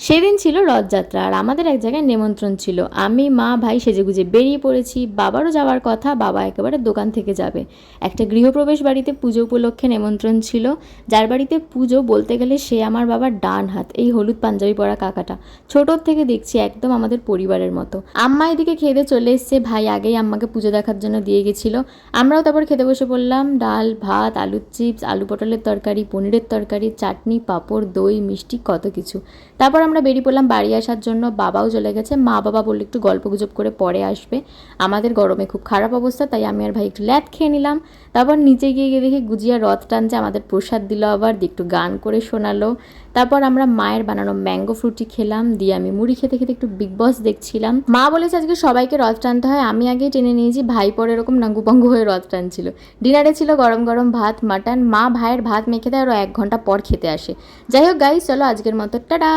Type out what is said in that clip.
সেদিন ছিল রথযাত্রা আর আমাদের এক জায়গায় নিমন্ত্রণ ছিল। আমি মা ভাই সেজেগুজে বেরিয়ে পড়েছি। বাবারও যাওয়ার কথা, বাবা একেবারে দোকান থেকে যাবে। একটা গৃহপ্রবেশ বাড়িতে পুজো উপলক্ষে নিমন্ত্রণ ছিল। যার বাড়িতে পুজো বলতে গেলে সে আমার বাবার ডান হাত, এই হলুদ পাঞ্জাবি পরা কাকাটা। ছোটোর থেকে দেখছি একদম আমাদের পরিবারের মতো। আম্মা এদিকে খেতে চলে এসছে, ভাই আগেই আম্মাকে পুজো দেখার জন্য দিয়ে গেছিলো। আমরাও তারপর খেতে বসে পড়লাম। ডাল ভাত, আলুর চিপস, আলু পটলের তরকারি, পনিরের তরকারি, চাটনি, পাঁপড়, দই, মিষ্টি, কত কিছু। তারপর আমরা বেরিয়ে পড়লাম বাড়ি আসার জন্য। বাবাও চলে গেছে। মা বাবা বললো একটু গল্পগুজব করে পরে আসবে। আমাদের গরমে খুব খারাপ অবস্থা, তাই আমি আর ভাই একটু ল্যাদ খেয়ে নিলাম। তারপর নিচে গিয়ে দেখি গুজিয়া রথ টানছে, আমাদের প্রসাদ দিল, আবার একটু গান করে শোনালো। তারপর আমরা মায়ের বানানো ম্যাঙ্গো ফ্রুটি খেলাম, দিয়ে আমি মুড়ি খেতে খেতে একটু বিগ বস দেখছিলাম। মা বলেছে আজকে সবাইকে রথ টানতে হয়, আমি আগেই টেনে নিয়েছি, ভাই পরে এরকম নাঙ্গুপাঙ্গু হয়ে রথ টানছিল। ডিনারে ছিল গরম গরম ভাত, মাটন। মা ভাইয়ের ভাত মেখে দেয়, আরও 1 ঘন্টা পর খেতে আসে। যাই হোক গাইস, চলো আজকের মতো টাটা।